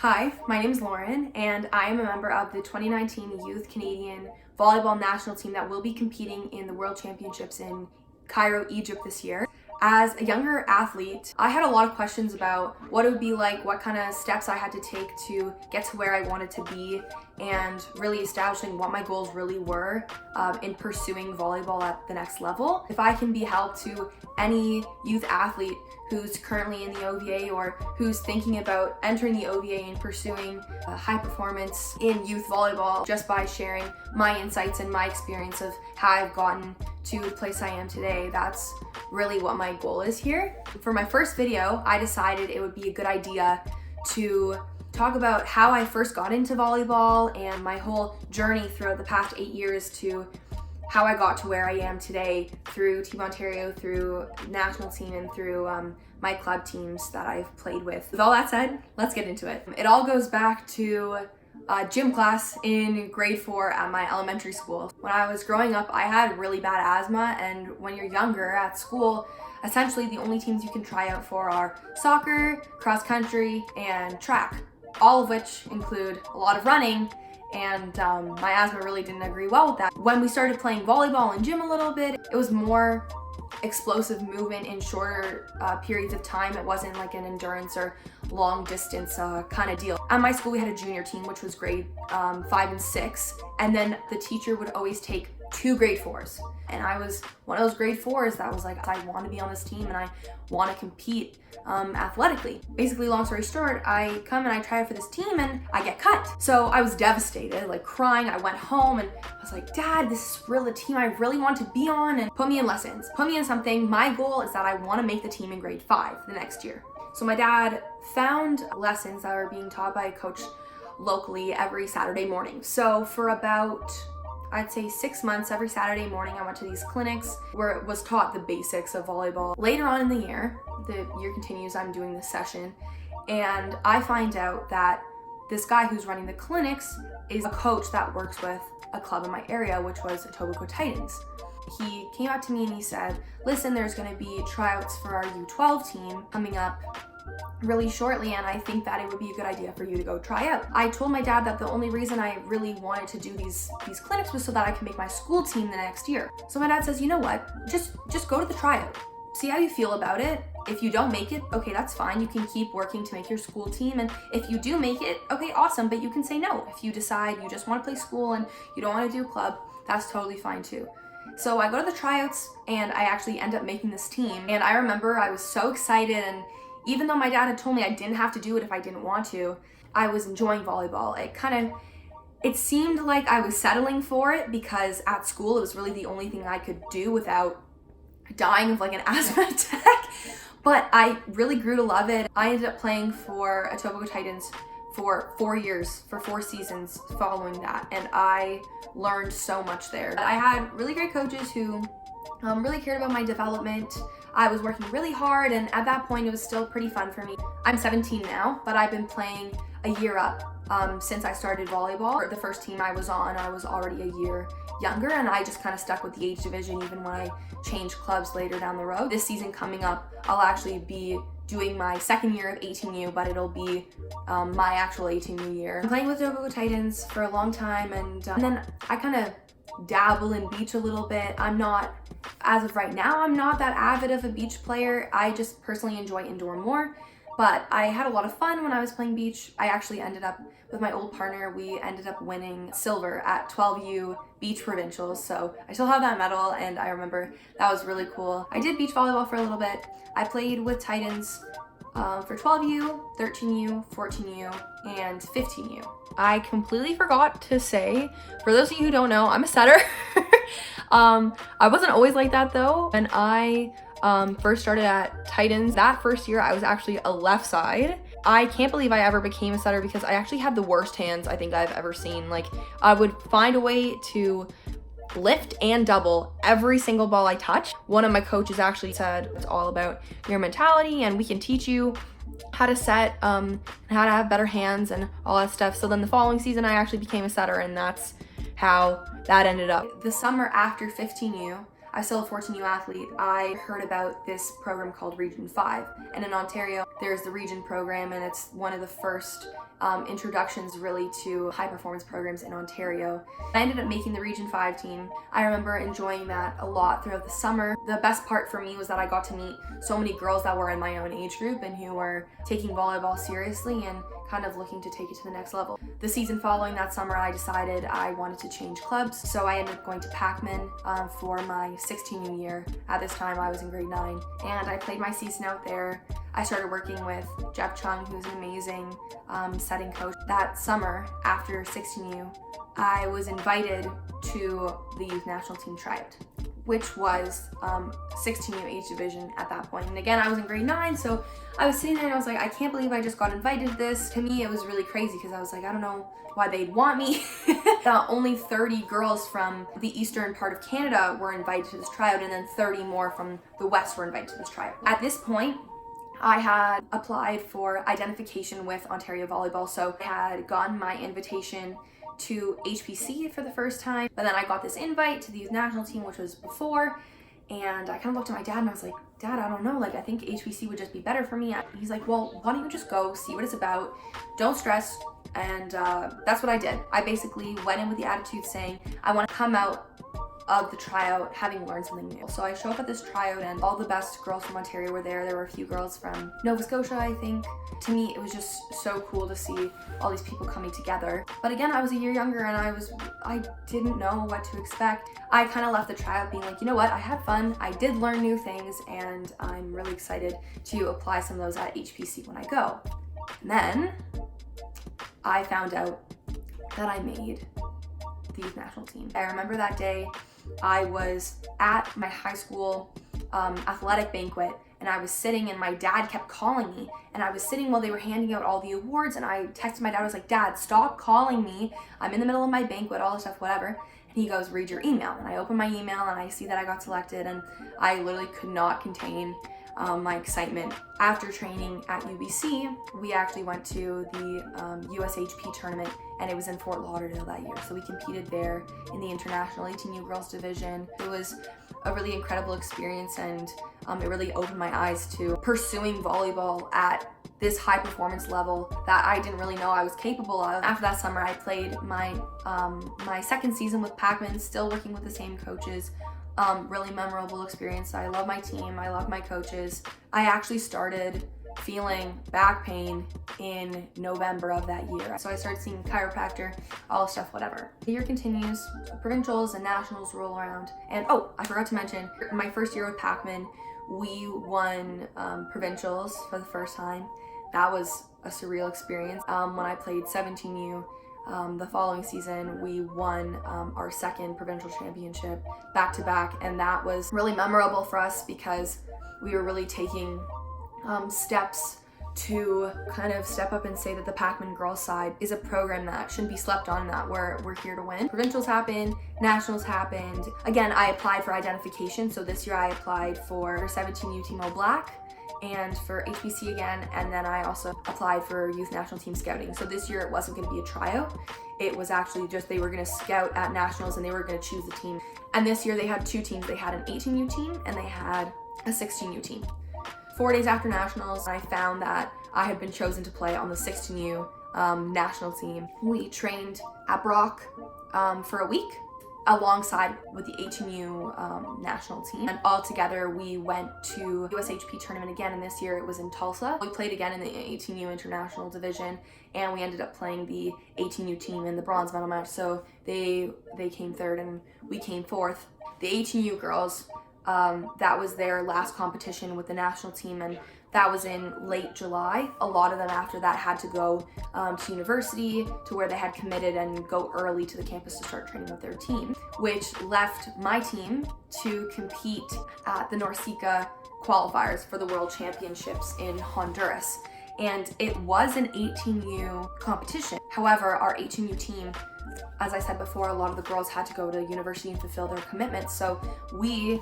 Hi, my name is Lauren, and I am a member of the 2019 Youth Canadian Volleyball National Team that will be competing in the World Championships in Cairo, Egypt this year. As a younger athlete, I had a lot of questions about what it would be like, what kind of steps I had to take to get to where I wanted to be, and really establishing what my goals really were in pursuing volleyball at the next level. If I can be help to any youth athlete who's currently in the OVA or who's thinking about entering the OVA and pursuing high performance in youth volleyball, just by sharing my insights and my experience of how I've gotten to the place I am today, that's really what my goal is here. For my first video, I decided it would be a good idea to talk about how I first got into volleyball and my whole journey throughout the past 8 years to how I got to where I am today through Team Ontario, through national team, and through my club teams that I've played with. With all that said, let's get into it. It all goes back to gym class in grade 4 at my elementary school. When I was growing up, I had really bad asthma, and when you're younger at school, essentially the only teams you can try out for are soccer, cross country, and track, all of which include a lot of running, and my asthma really didn't agree well with that. When we started playing volleyball and gym a little bit, it was more explosive movement in shorter periods of time. It wasn't like an endurance or long distance kind of deal. At my school, we had a junior team, which was grade 5 and 6, and then the teacher would always take 2 grade 4s. And I was one of those grade 4s that was like, I want to be on this team and I want to compete athletically. Basically, long story short, I come and I try out for this team and I get cut. So I was devastated, like crying. I went home and I was like, Dad, this is really a team I really want to be on, and put me in lessons, put me in something. My goal is that I want to make the team in grade 5 the next year. So my dad found lessons that were being taught by a coach locally every Saturday morning. So for about, I'd say 6 months, every Saturday morning I went to these clinics where it was taught the basics of volleyball. Later on in the year continues, I'm doing this session, and I find out that this guy who's running the clinics is a coach that works with a club in my area, which was Etobicoke Titans. He came out to me and he said, listen, there's gonna be tryouts for our U12 team coming up really shortly, and I think that it would be a good idea for you to go try out. I told my dad that the only reason I really wanted to do these clinics was so that I could make my school team the next year. So my dad says, you know what, just go to the tryout. See how you feel about it. If you don't make it, okay, that's fine. You can keep working to make your school team, and if you do make it, okay, awesome, but you can say no. If you decide you just want to play school and you don't want to do club, that's totally fine too. So I go to the tryouts and I actually end up making this team, and I remember I was so excited, and even though my dad had told me I didn't have to do it if I didn't want to, I was enjoying volleyball. It seemed like I was settling for it because at school it was really the only thing I could do without dying of like an asthma attack. But I really grew to love it. I ended up playing for Etobicoke Titans for 4 years, for 4 seasons following that, and I learned so much there. I had really great coaches who really cared about my development. I was working really hard, and at that point it was still pretty fun for me. I'm 17 now, but I've been playing a year up since I started volleyball. The first team I was on, I was already a year younger, and I just kind of stuck with the age division even when I changed clubs later down the road. This season coming up, I'll actually be doing my second year of 18U, but it'll be my actual 18U year. I'm playing with Etobicoke Titans for a long time, and then I kind of dabble in beach a little bit. As of right now, I'm not that avid of a beach player. I just personally enjoy indoor more, but I had a lot of fun when I was playing beach. I actually ended up, with my old partner, we ended up winning silver at 12U beach provincials, so I still have that medal, and I remember that was really cool. I did beach volleyball for a little bit. I played with Titans for 12U, 13U, 14U, and 15U. I completely forgot to say, for those of you who don't know, I'm a setter. I wasn't always like that though. When I first started at Titans, that first year I was actually a left side. I can't believe I ever became a setter because I actually had the worst hands I think I've ever seen. Like, I would find a way to lift and double every single ball I touched. One of my coaches actually said it's all about your mentality, and we can teach you how to set, how to have better hands and all that stuff. So then the following season I actually became a setter, and that's how that ended up. The summer after 15U, I was still a 14U athlete. I heard about this program called Region 5, and in Ontario there's the Region program, and it's one of the first introductions really to high performance programs in Ontario. I ended up making the Region 5 team. I remember enjoying that a lot throughout the summer. The best part for me was that I got to meet so many girls that were in my own age group and who were taking volleyball seriously and kind of looking to take it to the next level. The season following that summer, I decided I wanted to change clubs, so I ended up going to Packman for my 16U year. At this time, I was in grade 9, and I played my season out there. I started working with Jeff Chung, who's an amazing setting coach. That summer, after 16U, I was invited to the youth national team tryout, which was 16U age division at that point. And again, I was in grade 9, so I was sitting there and I was like, I can't believe I just got invited to this. To me, it was really crazy because I was like, I don't know why they'd want me. Only 30 girls from the eastern part of Canada were invited to this tryout, and then 30 more from the west were invited to this tryout. At this point, I had applied for identification with Ontario Volleyball, so I had gotten my invitation to HPC for the first time, but then I got this invite to the youth national team, which was before, and I kind of looked at my dad and I was like, Dad, I don't know, like I think HPC would just be better for me. He's like, well, why don't you just go, see what it's about, don't stress, and that's what I did. I basically went in with the attitude saying, I want to come out of the tryout having learned something new. So I show up at this tryout and all the best girls from Ontario were there. There were a few girls from Nova Scotia, I think. To me, it was just so cool to see all these people coming together. But again, I was a year younger and I didn't know what to expect. I kind of left the tryout being like, you know what, I had fun, I did learn new things, and I'm really excited to apply some of those at HPC when I go. And then I found out that I made the youth national team. I remember that day I was at my high school athletic banquet, and I was sitting and my dad kept calling me, and I was sitting while they were handing out all the awards, and I texted my dad, I was like, Dad, stop calling me, I'm in the middle of my banquet, all this stuff, whatever. And he goes, read your email. And I open my email and I see that I got selected, and I literally could not contain my excitement. After training at UBC, we actually went to the USHP tournament, and it was in Fort Lauderdale that year. So we competed there in the international 18U girls division. It was a really incredible experience, and it really opened my eyes to pursuing volleyball at this high performance level that I didn't really know I was capable of. After that summer, I played my second season with Packman, still working with the same coaches. Really memorable experience. I love my team, I love my coaches. I actually started feeling back pain in November of that year. So I started seeing a chiropractor, all this stuff, whatever. The year continues, provincials and nationals roll around. And oh, I forgot to mention, my first year with Packman, we won provincials for the first time. That was a surreal experience. When I played 17U, the following season, we won our second provincial championship back to back, and that was really memorable for us because we were really taking steps to kind of step up and say that the Packman girls side is a program that shouldn't be slept on, that we're here to win. Provincials happened, nationals happened. Again, I applied for identification, so this year I applied for 17U Team All Black and for HBC again, and then I also applied for youth national team scouting. So this year it wasn't going to be a tryout, it was actually just they were going to scout at nationals and they were going to choose the team. And this year they had two teams. They had an 18U team and they had a 16U team. 4 days after nationals, I found that I had been chosen to play on the 16U national team. We trained at Brock for a week alongside with the 18U national team, and all together we went to USHP tournament again, and this year it was in Tulsa. We played again in the 18U international division, and we ended up playing the 18U team in the bronze medal match. So they came third and we came fourth. The 18U girls, that was their last competition with the national team, and that was in late July. A lot of them after that had to go to university, to where they had committed, and go early to the campus to start training with their team, which left my team to compete at the NORCECA qualifiers for the World Championships in Honduras. And it was an 18U competition. However, our 18U team, as I said before, a lot of the girls had to go to university and fulfill their commitments. So we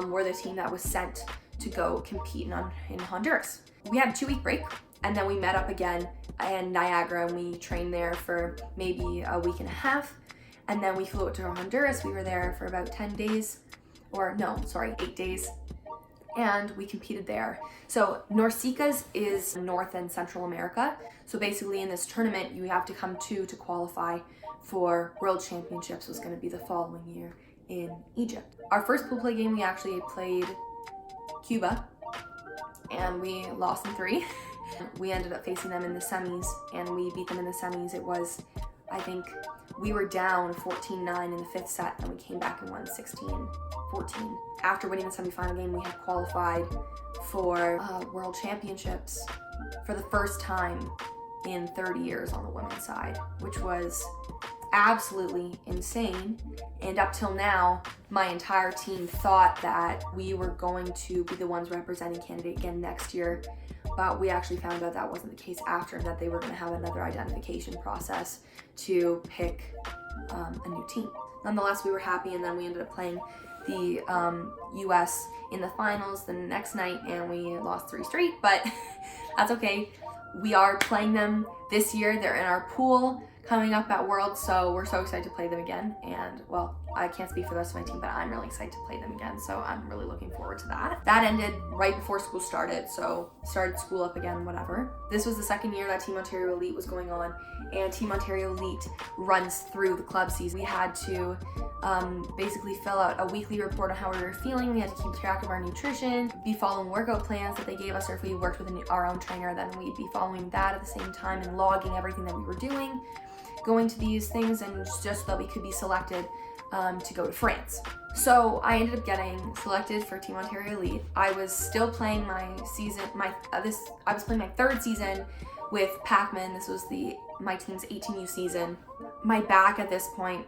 were the team that was sent to go compete in Honduras. We had a 2-week break, and then we met up again in Niagara, and we trained there for maybe a week and a half. And then we flew out to Honduras. We were there for about 8 days. And we competed there. So NORCECA's is North and Central America. So basically in this tournament, you have to come two to qualify for World Championships, was going to be the following year in Egypt. Our first pool play game, we actually played Cuba, and we lost in 3. We ended up facing them in the semis, and we beat them in the semis. It was, I think, we were down 14-9 in the 5th set, and we came back and won 16-14. After winning the semifinal game, we had qualified for World Championships for the first time in 30 years on the women's side, which was absolutely insane. And up till now, my entire team thought that we were going to be the ones representing Canada again next year, but we actually found out that wasn't the case after, and that they were going to have another identification process to pick a new team. Nonetheless, we were happy, and then we ended up playing the US in the finals the next night, and we lost 3 straight, but that's okay. We are playing them this year. They're in our pool coming up at Worlds, so we're so excited to play them again. And well, I can't speak for the rest of my team, but I'm really excited to play them again, so I'm really looking forward to that. That ended right before school started, so started school up again, whatever. This was the second year that Team Ontario Elite was going on, and Team Ontario Elite runs through the club season. We had to basically fill out a weekly report on how we were feeling. We had to keep track of our nutrition, be following workout plans that they gave us, or if we worked with our own trainer, then we'd be following that at the same time and logging everything that we were doing, going to these things, and just so that we could be selected to go to France. So I ended up getting selected for Team Ontario Elite. I was still playing my season, I was playing my 3rd season with Pac-Man. This was my team's 18U season. My back at this point,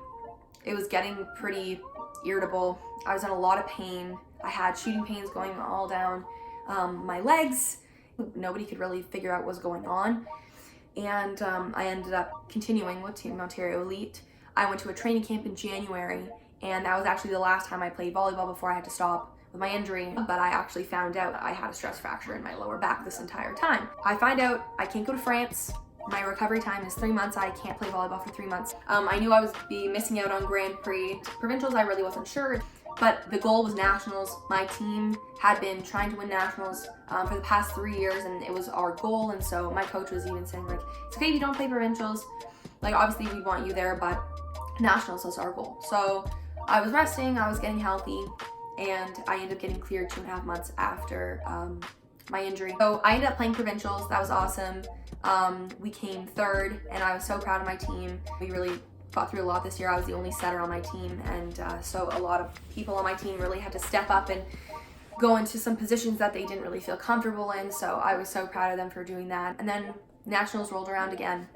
it was getting pretty irritable. I was in a lot of pain. I had shooting pains going all down my legs. Nobody could really figure out what was going on. And I ended up continuing with Team Ontario Elite. I went to a training camp in January, and that was actually the last time I played volleyball before I had to stop with my injury, but I actually found out I had a stress fracture in my lower back this entire time. I find out I can't go to France. My recovery time is 3 months. I can't play volleyball for 3 months. I knew I was missing out on Grand Prix. Provincials, I really wasn't sure, but the goal was nationals. My team had been trying to win nationals for the past 3 years, and it was our goal. And so my coach was even saying, like, it's okay if you don't play provincials. Like, obviously we want you there, but nationals is our goal. So I was resting, I was getting healthy, and I ended up getting cleared 2.5 months after my injury. So I ended up playing provincials. That was awesome. We came 3rd, and I was so proud of my team. We really fought through a lot this year. I was the only setter on my team, and so a lot of people on my team really had to step up and go into some positions that they didn't really feel comfortable in. So I was so proud of them for doing that. And then nationals rolled around again.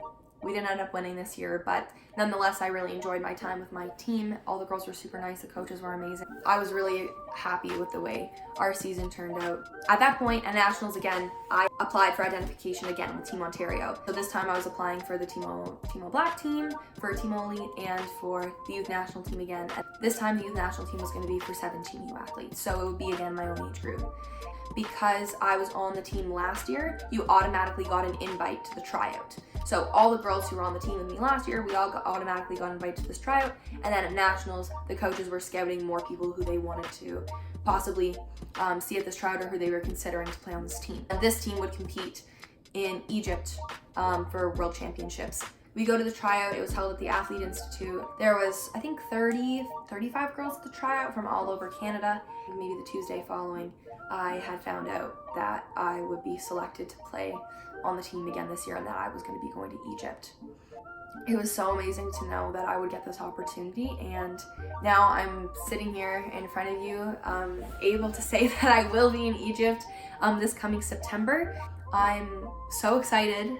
We didn't end up winning this year, but nonetheless, I really enjoyed my time with my team. All the girls were super nice. The coaches were amazing. I was really happy with the way our season turned out. At that point, at nationals again, I applied for identification again with Team Ontario. So this time I was applying for the Team O Black team, for Team O Elite, and for the youth national team again. And this time the youth national team was going to be for 17U athletes. So it would be again my own age group. Because I was on the team last year, you automatically got an invite to the tryout. So all the girls who were on the team with me last year, we all automatically got invited to this tryout. And then at nationals, the coaches were scouting more people who they wanted to possibly see at this tryout, or who they were considering to play on this team. And this team would compete in Egypt for World Championships. We go to the tryout. It was held at the Athlete Institute. There was, I think, 35 girls at the tryout from all over Canada. Maybe the Tuesday following, I had found out that I would be selected to play on the team again this year, and that I was going to be going to Egypt. It was so amazing to know that I would get this opportunity, and now I'm sitting here in front of you, able to say that I will be in Egypt this coming September. I'm so excited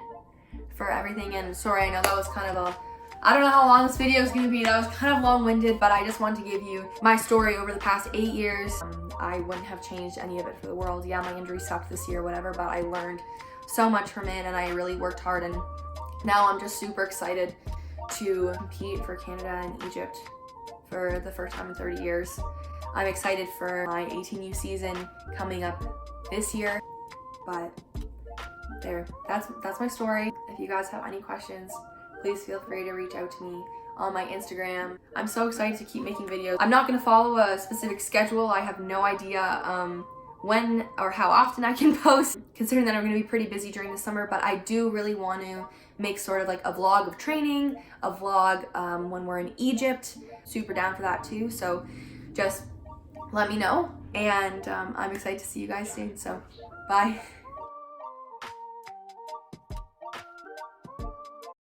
for everything, and sorry, I know that was kind of I don't know how long this video is going to be. That was kind of long-winded, but I just wanted to give you my story over the past 8 years. I wouldn't have changed any of it for the world. Yeah, my injury sucked this year, whatever, but I learned so much from it, and I really worked hard, and now I'm just super excited to compete for Canada and Egypt for the first time in 30 years. I'm excited for my 18U season coming up this year, but that's my story. If you guys have any questions, please feel free to reach out to me on my Instagram. I'm so excited to keep making videos. I'm not going to follow a specific schedule. I have no idea when or how often I can post, considering that I'm going to be pretty busy during the summer. But I do really want to make sort of like a vlog of training, a vlog when we're in Egypt. Super down for that too. So just let me know, and I'm excited to see you guys soon. So bye.